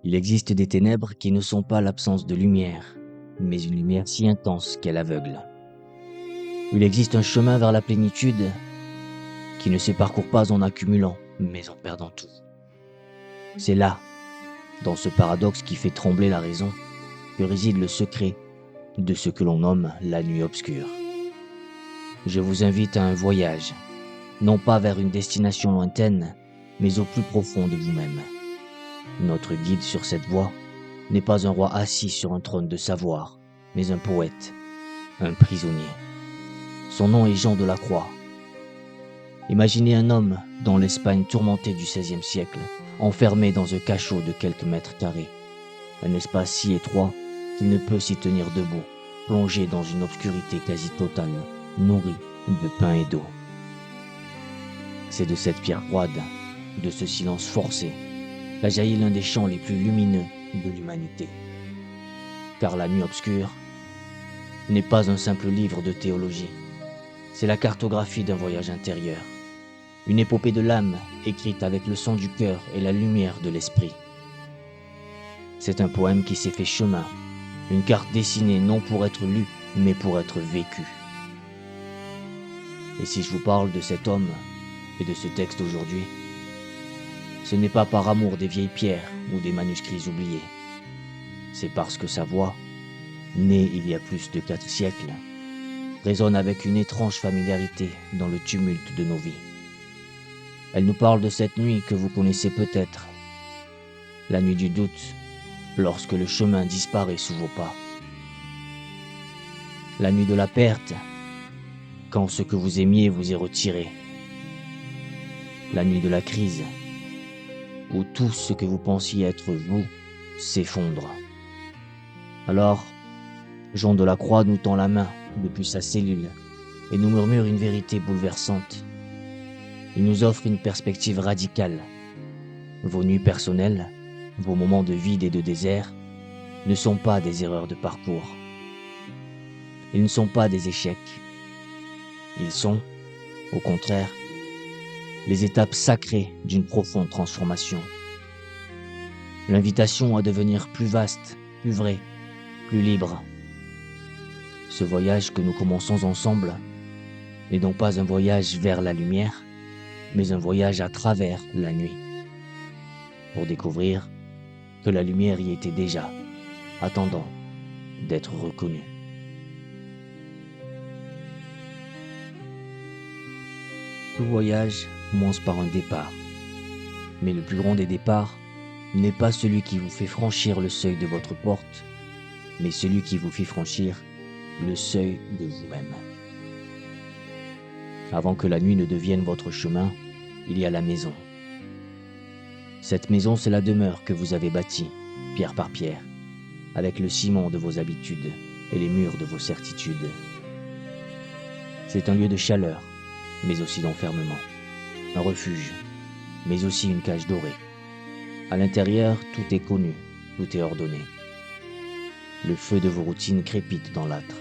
Il existe des ténèbres qui ne sont pas l'absence de lumière, mais une lumière si intense qu'elle aveugle. Il existe un chemin vers la plénitude qui ne se parcourt pas en accumulant, mais en perdant tout. C'est là, dans ce paradoxe qui fait trembler la raison, que réside le secret de ce que l'on nomme la nuit obscure. Je vous invite à un voyage, non pas vers une destination lointaine, mais au plus profond de vous-même. Notre guide sur cette voie n'est pas un roi assis sur un trône de savoir, mais un poète, un prisonnier. Son nom est Jean de la Croix. Imaginez un homme dans l'Espagne tourmentée du XVIe siècle, enfermé dans un cachot de quelques mètres carrés, un espace si étroit qu'il ne peut s'y tenir debout, plongé dans une obscurité quasi totale, nourri de pain et d'eau. C'est de cette pierre froide, de ce silence forcé, qu'a jailli l'un des chants les plus lumineux de l'humanité. Car la nuit obscure n'est pas un simple livre de théologie, c'est la cartographie d'un voyage intérieur, une épopée de l'âme écrite avec le sang du cœur et la lumière de l'esprit. C'est un poème qui s'est fait chemin, une carte dessinée non pour être lue, mais pour être vécue. Et si je vous parle de cet homme et de ce texte aujourd'hui, ce n'est pas par amour des vieilles pierres ou des manuscrits oubliés. C'est parce que sa voix, née il y a plus de 4 siècles, résonne avec une étrange familiarité dans le tumulte de nos vies. Elle nous parle de cette nuit que vous connaissez peut-être, la nuit du doute, lorsque le chemin disparaît sous vos pas. La nuit de la perte, quand ce que vous aimiez vous est retiré. La nuit de la crise, où tout ce que vous pensiez être vous s'effondre. Alors, Jean de la Croix nous tend la main depuis sa cellule et nous murmure une vérité bouleversante. Il nous offre une perspective radicale. Vos nuits personnelles, vos moments de vide et de désert ne sont pas des erreurs de parcours. Ils ne sont pas des échecs. Ils sont, au contraire, les étapes sacrées d'une profonde transformation. L'invitation à devenir plus vaste, plus vrai, plus libre. Ce voyage que nous commençons ensemble n'est donc pas un voyage vers la lumière, mais un voyage à travers la nuit, pour découvrir que la lumière y était déjà, attendant d'être reconnue. Tout voyage commence par un départ, mais le plus grand des départs n'est pas celui qui vous fait franchir le seuil de votre porte, mais celui qui vous fait franchir le seuil de vous-même. Avant que la nuit ne devienne votre chemin, il y a la maison. Cette maison, c'est la demeure que vous avez bâtie, pierre par pierre, avec le ciment de vos habitudes et les murs de vos certitudes. C'est un lieu de chaleur, mais aussi d'enfermement, un refuge, mais aussi une cage dorée. À l'intérieur, tout est connu, tout est ordonné. Le feu de vos routines crépite dans l'âtre,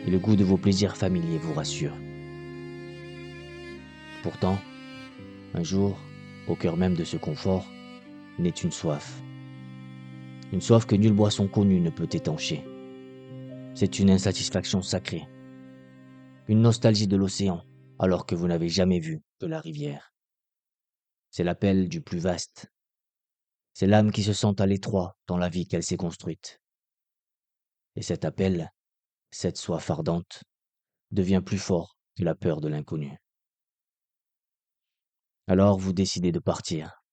et le goût de vos plaisirs familiers vous rassure. Pourtant, un jour, au cœur même de ce confort, naît une soif. Une soif que nulle boisson connue ne peut étancher. C'est une insatisfaction sacrée. Une nostalgie de l'océan, alors que vous n'avez jamais vu que la rivière. C'est l'appel du plus vaste. C'est l'âme qui se sent à l'étroit dans la vie qu'elle s'est construite. Et cet appel, cette soif ardente, devient plus fort que la peur de l'inconnu. Alors vous décidez de partir.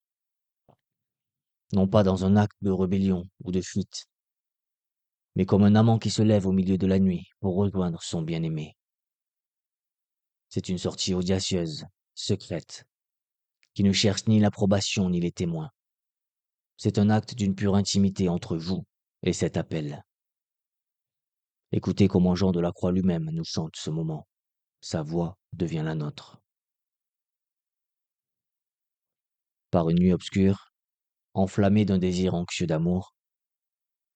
Non pas dans un acte de rébellion ou de fuite, mais comme un amant qui se lève au milieu de la nuit pour rejoindre son bien-aimé. C'est une sortie audacieuse, secrète, qui ne cherche ni l'approbation ni les témoins. C'est un acte d'une pure intimité entre vous et cet appel. Écoutez comment Jean de la Croix lui-même nous chante ce moment. Sa voix devient la nôtre. Par une nuit obscure, enflammée d'un désir anxieux d'amour,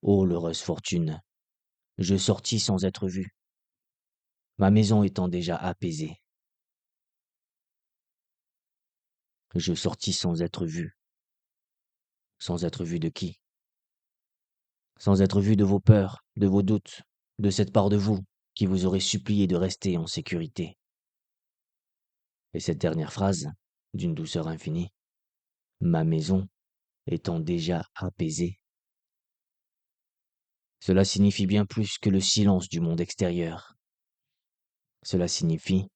ô l'heureuse fortune, je sortis sans être vu, ma maison étant déjà apaisée. Je sortis sans être vu. Sans être vu de qui? sans être vu de vos peurs, de vos doutes, de cette part de vous qui vous aurait supplié de rester en sécurité. Et cette dernière phrase, d'une douceur infinie, ma maison étant déjà apaisée, cela signifie bien plus que le silence du monde extérieur. Cela signifie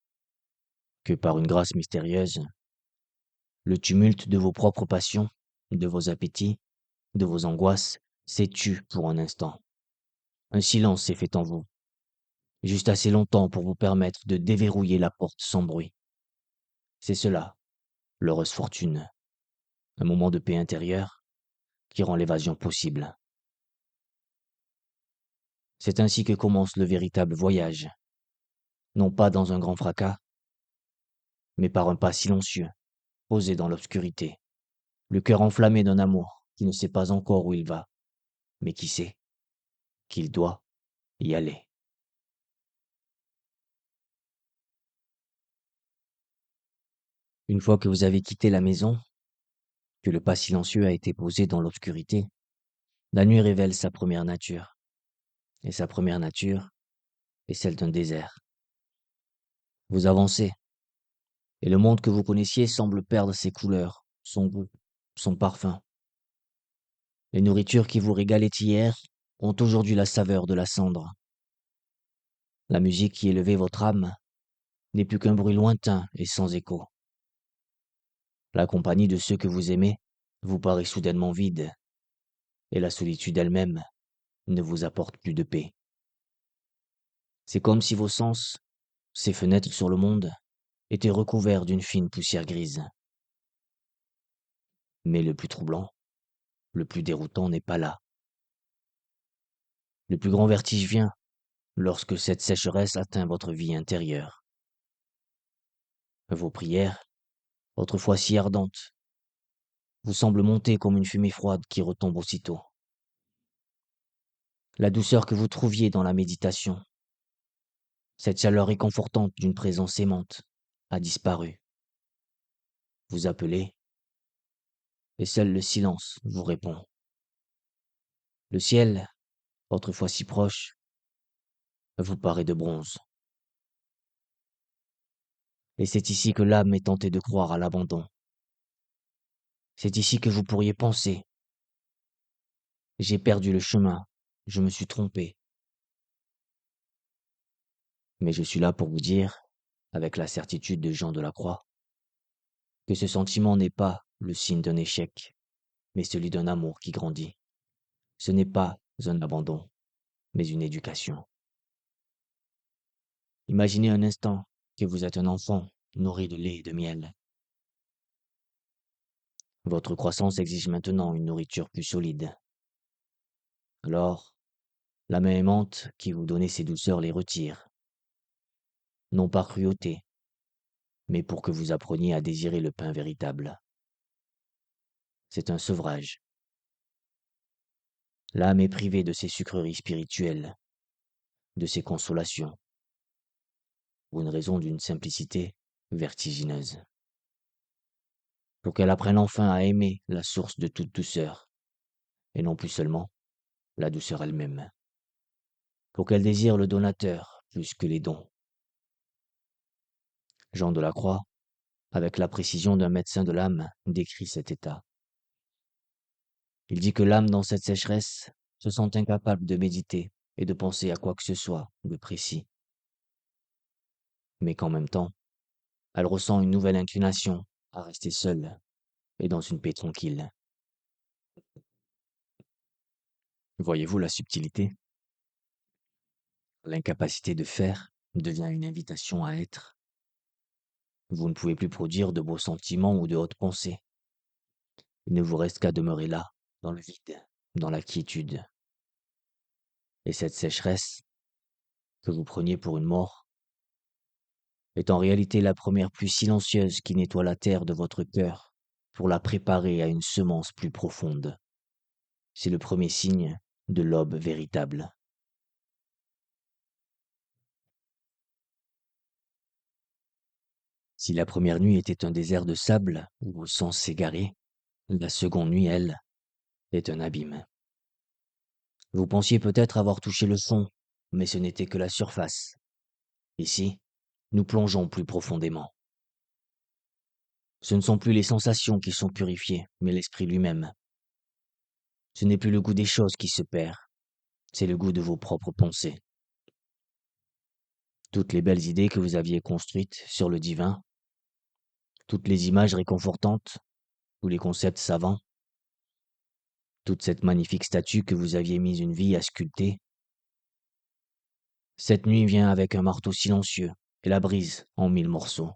que par une grâce mystérieuse, le tumulte de vos propres passions, de vos appétits, de vos angoisses s'est tu pour un instant. Un silence s'est fait en vous, juste assez longtemps pour vous permettre de déverrouiller la porte sans bruit. C'est cela, l'heureuse fortune, un moment de paix intérieure qui rend l'évasion possible. C'est ainsi que commence le véritable voyage, non pas dans un grand fracas, mais par un pas silencieux, posé dans l'obscurité, le cœur enflammé d'un amour qui ne sait pas encore où il va, mais qui sait qu'il doit y aller. Une fois que vous avez quitté la maison, que le pas silencieux a été posé dans l'obscurité, la nuit révèle sa première nature, et sa première nature est celle d'un désert. Vous avancez, et le monde que vous connaissiez semble perdre ses couleurs, son goût, son parfum. Les nourritures qui vous régalaient hier ont aujourd'hui la saveur de la cendre. La musique qui élevait votre âme n'est plus qu'un bruit lointain et sans écho. La compagnie de ceux que vous aimez vous paraît soudainement vide, et la solitude elle-même ne vous apporte plus de paix. C'est comme si vos sens, ces fenêtres sur le monde, étaient recouverts d'une fine poussière grise. Mais le plus troublant, le plus déroutant n'est pas là. Le plus grand vertige vient lorsque cette sécheresse atteint votre vie intérieure. Vos prières, autrefois si ardentes, vous semblent monter comme une fumée froide qui retombe aussitôt. La douceur que vous trouviez dans la méditation, cette chaleur réconfortante d'une présence aimante, a disparu. Vous appelez, et seul le silence vous répond. Le ciel, autrefois si proche, vous paraît de bronze. Et c'est ici que l'âme est tentée de croire à l'abandon. C'est ici que vous pourriez penser. J'ai perdu le chemin, je me suis trompé. Mais je suis là pour vous dire, avec la certitude de Jean de la Croix, que ce sentiment n'est pas le signe d'un échec, mais celui d'un amour qui grandit. Ce n'est pas un abandon, mais une éducation. Imaginez un instant que vous êtes un enfant nourri de lait et de miel. Votre croissance exige maintenant une nourriture plus solide. Alors, la main aimante qui vous donnait ces douceurs les retire, non par cruauté, mais pour que vous appreniez à désirer le pain véritable. C'est un sevrage. L'âme est privée de ses sucreries spirituelles, de ses consolations, pour une raison d'une simplicité vertigineuse. Pour qu'elle apprenne enfin à aimer la source de toute douceur, et non plus seulement la douceur elle-même. Pour qu'elle désire le donateur plus que les dons. Jean de la Croix, avec la précision d'un médecin de l'âme, décrit cet état. Il dit que l'âme dans cette sécheresse se sent incapable de méditer et de penser à quoi que ce soit de précis, mais qu'en même temps, elle ressent une nouvelle inclination à rester seule et dans une paix tranquille. Voyez-vous la subtilité? L'incapacité de faire devient une invitation à être. Vous ne pouvez plus produire de beaux sentiments ou de hautes pensées. Il ne vous reste qu'à demeurer là, dans le vide, dans la quiétude. Et cette sécheresse, que vous preniez pour une mort, est en réalité la première pluie silencieuse qui nettoie la terre de votre cœur pour la préparer à une semence plus profonde. C'est le premier signe de l'aube véritable. Si la première nuit était un désert de sable où vos sens s'égaraient, la seconde nuit, elle, est un abîme. Vous pensiez peut-être avoir touché le fond, mais ce n'était que la surface. Ici, nous plongeons plus profondément. Ce ne sont plus les sensations qui sont purifiées, mais l'esprit lui-même. Ce n'est plus le goût des choses qui se perd, c'est le goût de vos propres pensées. Toutes les belles idées que vous aviez construites sur le divin, toutes les images réconfortantes, tous les concepts savants, toute cette magnifique statue que vous aviez mis une vie à sculpter, cette nuit vient avec un marteau silencieux et la brise en 1000 morceaux.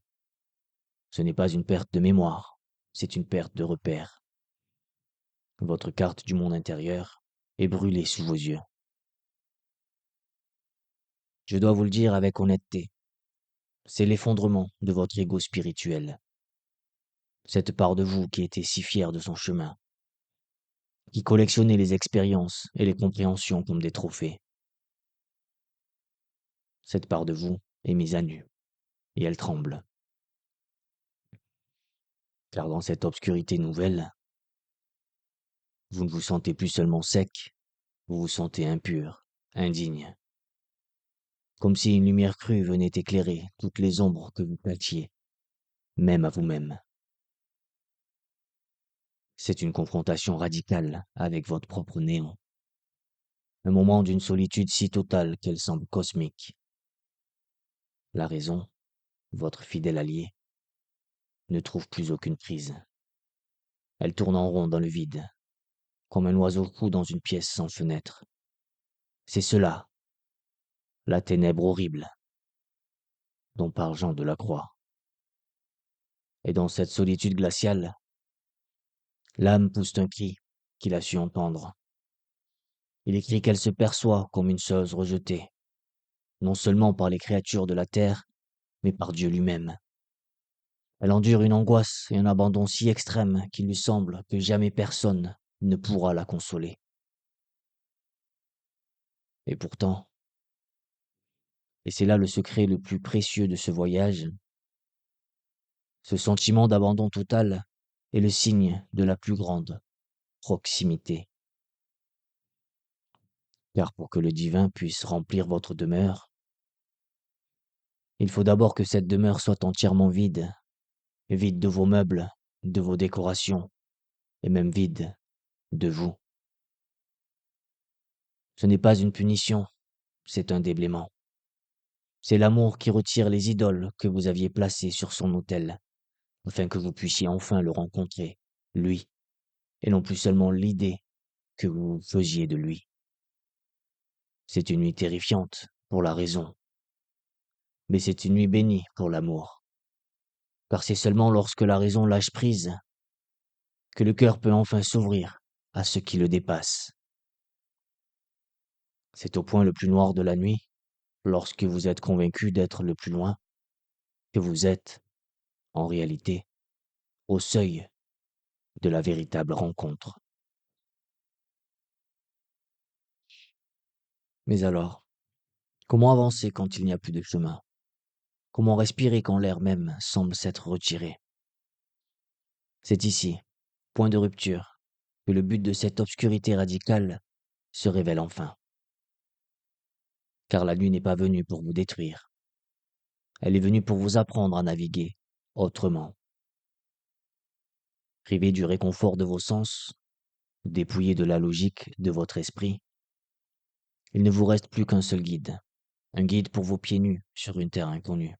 Ce n'est pas une perte de mémoire, c'est une perte de repère. Votre carte du monde intérieur est brûlée sous vos yeux. Je dois vous le dire avec honnêteté, c'est l'effondrement de votre ego spirituel. Cette part de vous qui était si fière de son chemin, qui collectionnait les expériences et les compréhensions comme des trophées. Cette part de vous est mise à nu, et elle tremble. Car dans cette obscurité nouvelle, vous ne vous sentez plus seulement sec, vous vous sentez impur, indigne. Comme si une lumière crue venait éclairer toutes les ombres que vous cachiez, même à vous-même. C'est une confrontation radicale avec votre propre néant. Un moment d'une solitude si totale qu'elle semble cosmique. La raison, votre fidèle allié, ne trouve plus aucune prise. Elle tourne en rond dans le vide, comme un oiseau fou dans une pièce sans fenêtre. C'est cela, la ténèbre horrible, dont parle Jean de la Croix. Et dans cette solitude glaciale, l'âme pousse un cri qu'il a su entendre. Il écrit qu'elle se perçoit comme une chose rejetée, non seulement par les créatures de la terre, mais par Dieu lui-même. Elle endure une angoisse et un abandon si extrêmes qu'il lui semble que jamais personne ne pourra la consoler. Et pourtant, et c'est là le secret le plus précieux de ce voyage, ce sentiment d'abandon total est le signe de la plus grande proximité. Car pour que le divin puisse remplir votre demeure, il faut d'abord que cette demeure soit entièrement vide, vide de vos meubles, de vos décorations, et même vide de vous. Ce n'est pas une punition, c'est un déblaiement. C'est l'amour qui retire les idoles que vous aviez placées sur son autel, afin que vous puissiez enfin le rencontrer, lui, et non plus seulement l'idée que vous faisiez de lui. C'est une nuit terrifiante pour la raison, mais c'est une nuit bénie pour l'amour, car c'est seulement lorsque la raison lâche prise que le cœur peut enfin s'ouvrir à ce qui le dépasse. C'est au point le plus noir de la nuit, lorsque vous êtes convaincu d'être le plus loin, que vous êtes, en réalité, au seuil de la véritable rencontre. Mais alors, comment avancer quand il n'y a plus de chemin? Comment respirer quand l'air même semble s'être retiré? C'est ici, point de rupture, que le but de cette obscurité radicale se révèle enfin. Car la nuit n'est pas venue pour vous détruire. Elle est venue pour vous apprendre à naviguer autrement. Privé du réconfort de vos sens, dépouillé de la logique de votre esprit, il ne vous reste plus qu'un seul guide, un guide pour vos pieds nus sur une terre inconnue.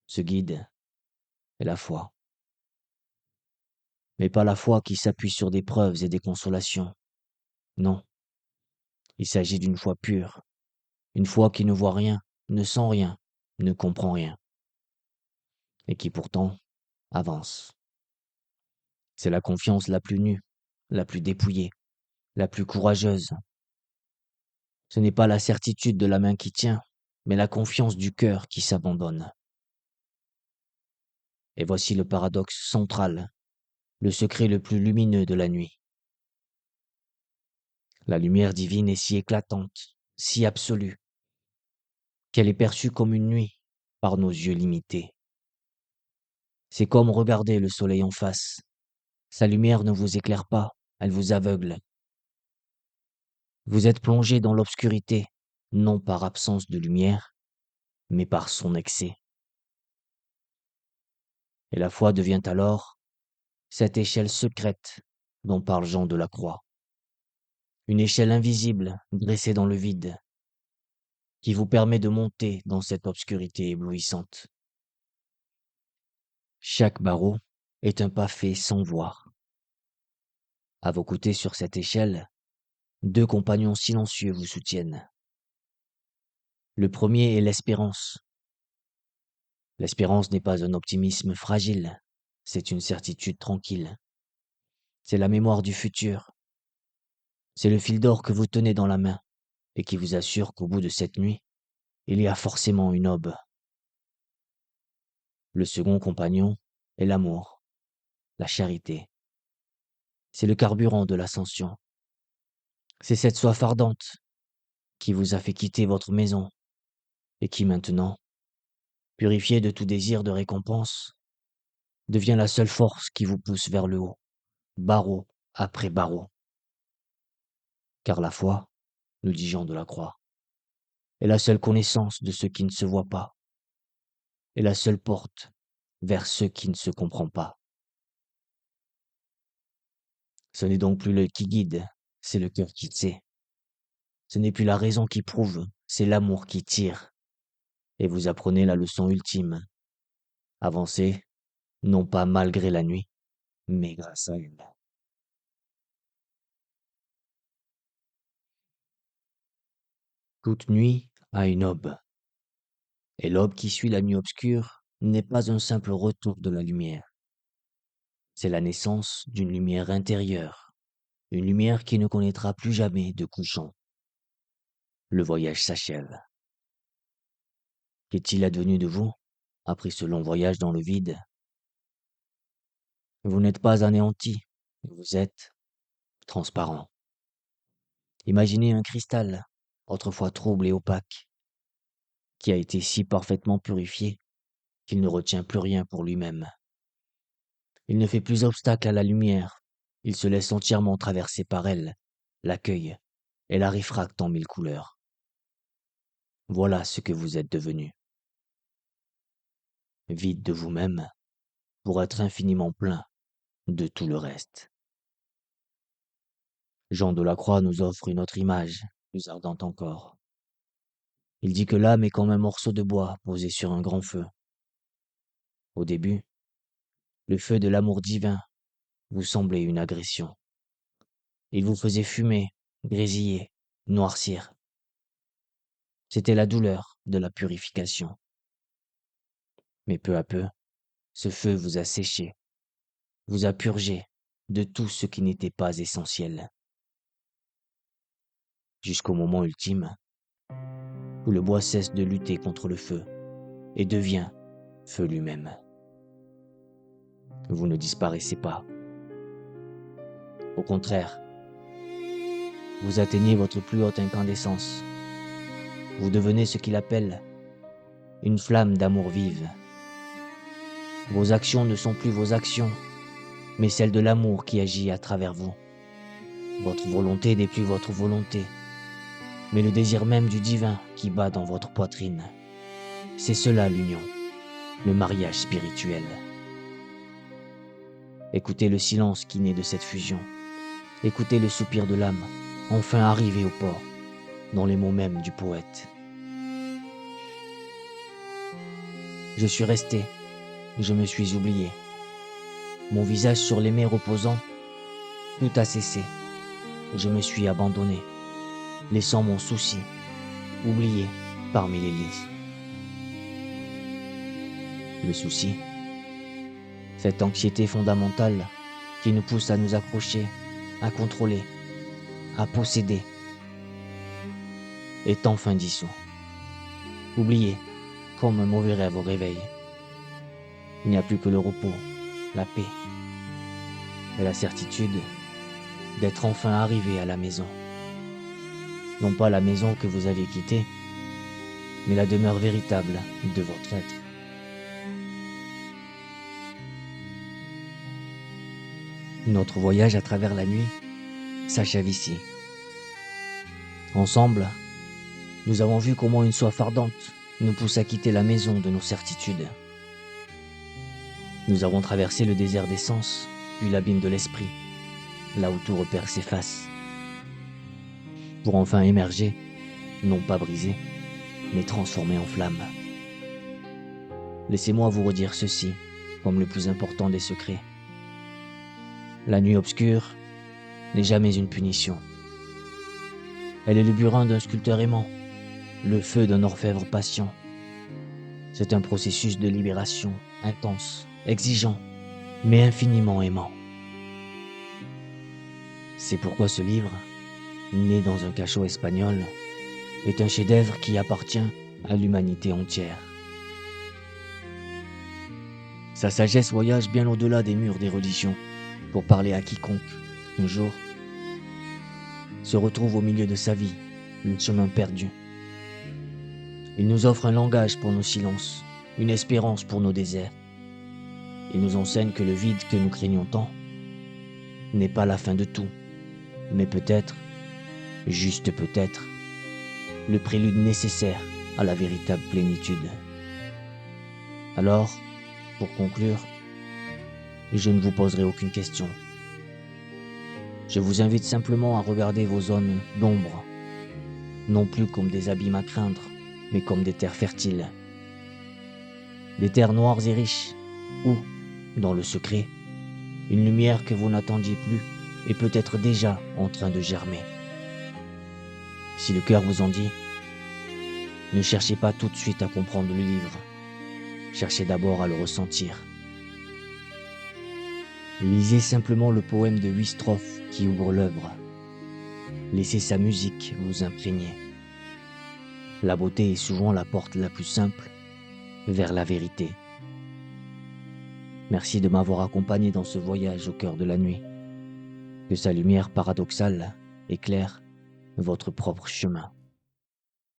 Ce guide est la foi. Mais pas la foi qui s'appuie sur des preuves et des consolations. Non, il s'agit d'une foi pure, une foi qui ne voit rien, ne sent rien, ne comprend rien, et qui pourtant avance. C'est la confiance la plus nue, la plus dépouillée, la plus courageuse. Ce n'est pas la certitude de la main qui tient, mais la confiance du cœur qui s'abandonne. Et voici le paradoxe central, le secret le plus lumineux de la nuit. La lumière divine est si éclatante, si absolue, qu'elle est perçue comme une nuit par nos yeux limités. C'est comme regarder le soleil en face. Sa lumière ne vous éclaire pas, elle vous aveugle. Vous êtes plongé dans l'obscurité, non par absence de lumière, mais par son excès. Et la foi devient alors cette échelle secrète dont parle Jean de la Croix. Une échelle invisible dressée dans le vide qui vous permet de monter dans cette obscurité éblouissante. Chaque barreau est un pas fait sans voir. À vos côtés sur cette échelle, 2 compagnons silencieux vous soutiennent. Le premier est l'espérance. L'espérance n'est pas un optimisme fragile, c'est une certitude tranquille. C'est la mémoire du futur. C'est le fil d'or que vous tenez dans la main et qui vous assure qu'au bout de cette nuit, il y a forcément une aube. Le second compagnon est l'amour, la charité. C'est le carburant de l'ascension. C'est cette soif ardente qui vous a fait quitter votre maison et qui maintenant, purifiée de tout désir de récompense, devient la seule force qui vous pousse vers le haut, barreau après barreau. Car la foi, nous dit Jean de la Croix, est la seule connaissance de ce qui ne se voit pas, et la seule porte vers ce qui ne se comprend pas. Ce n'est donc plus l'œil qui guide, c'est le cœur qui sait. Ce n'est plus la raison qui prouve, c'est l'amour qui tire. Et vous apprenez la leçon ultime. Avancez, non pas malgré la nuit, mais grâce à elle. Toute nuit a une aube, et l'aube qui suit la nuit obscure n'est pas un simple retour de la lumière. C'est la naissance d'une lumière intérieure, une lumière qui ne connaîtra plus jamais de couchant. Le voyage s'achève. Qu'est-il advenu de vous après ce long voyage dans le vide? Vous n'êtes pas anéanti, vous êtes transparent. Imaginez un cristal, autrefois trouble et opaque, qui a été si parfaitement purifié qu'il ne retient plus rien pour lui-même. Il ne fait plus obstacle à la lumière, il se laisse entièrement traverser par elle, l'accueille et la réfracte en 1000 couleurs. Voilà ce que vous êtes devenu. Vide de vous-même pour être infiniment plein de tout le reste. Jean de la Croix nous offre une autre image, plus ardente encore. Il dit que l'âme est comme un morceau de bois posé sur un grand feu. Au début, le feu de l'amour divin vous semblait une agression. Il vous faisait fumer, grésiller, noircir. C'était la douleur de la purification. Mais peu à peu, ce feu vous a séché, vous a purgé de tout ce qui n'était pas essentiel. Jusqu'au moment ultime où le bois cesse de lutter contre le feu et devient feu lui-même. Vous ne disparaissez pas. Au contraire, vous atteignez votre plus haute incandescence. Vous devenez ce qu'il appelle une flamme d'amour vive. Vos actions ne sont plus vos actions, mais celles de l'amour qui agit à travers vous. Votre volonté n'est plus votre volonté, mais le désir même du divin qui bat dans votre poitrine. C'est cela l'union, le mariage spirituel. Écoutez le silence qui naît de cette fusion. Écoutez le soupir de l'âme, enfin arrivé au port, dans les mots mêmes du poète. Je suis resté, je me suis oublié. Mon visage sur les mers reposant, tout a cessé. Je me suis abandonné, laissant mon souci, oublié parmi les lits. Le souci, cette anxiété fondamentale qui nous pousse à nous accrocher, à contrôler, à posséder, est enfin dissous. Oublié, comme un mauvais rêve au réveil. Il n'y a plus que le repos, la paix et la certitude d'être enfin arrivé à la maison. Non pas la maison que vous avez quittée, mais la demeure véritable de votre être. Notre voyage à travers la nuit s'achève ici. Ensemble, nous avons vu comment une soif ardente nous pousse à quitter la maison de nos certitudes. Nous avons traversé le désert des sens, puis l'abîme de l'esprit, là où tout repère s'efface, pour enfin émerger, non pas brisé, mais transformé en flamme. Laissez-moi vous redire ceci, comme le plus important des secrets. La nuit obscure n'est jamais une punition. Elle est le burin d'un sculpteur aimant, le feu d'un orfèvre patient. C'est un processus de libération intense, exigeant, mais infiniment aimant. C'est pourquoi ce livre, né dans un cachot espagnol, est un chef-d'œuvre qui appartient à l'humanité entière. Sa sagesse voyage bien au-delà des murs des religions pour parler à quiconque, un jour, se retrouve au milieu de sa vie, le chemin perdu. Il nous offre un langage pour nos silences, une espérance pour nos déserts. Il nous enseigne que le vide que nous craignons tant n'est pas la fin de tout, mais peut-être, juste peut-être, le prélude nécessaire à la véritable plénitude. Alors, pour conclure, je ne vous poserai aucune question. Je vous invite simplement à regarder vos zones d'ombre, non plus comme des abîmes à craindre, mais comme des terres fertiles. Des terres noires et riches, où, dans le secret, une lumière que vous n'attendiez plus est peut-être déjà en train de germer. Si le cœur vous en dit, ne cherchez pas tout de suite à comprendre le livre. Cherchez d'abord à le ressentir. Lisez simplement le poème de 8 strophes qui ouvre l'œuvre. Laissez sa musique vous imprégner. La beauté est souvent la porte la plus simple vers la vérité. Merci de m'avoir accompagné dans ce voyage au cœur de la nuit. Que sa lumière paradoxale éclaire votre propre chemin.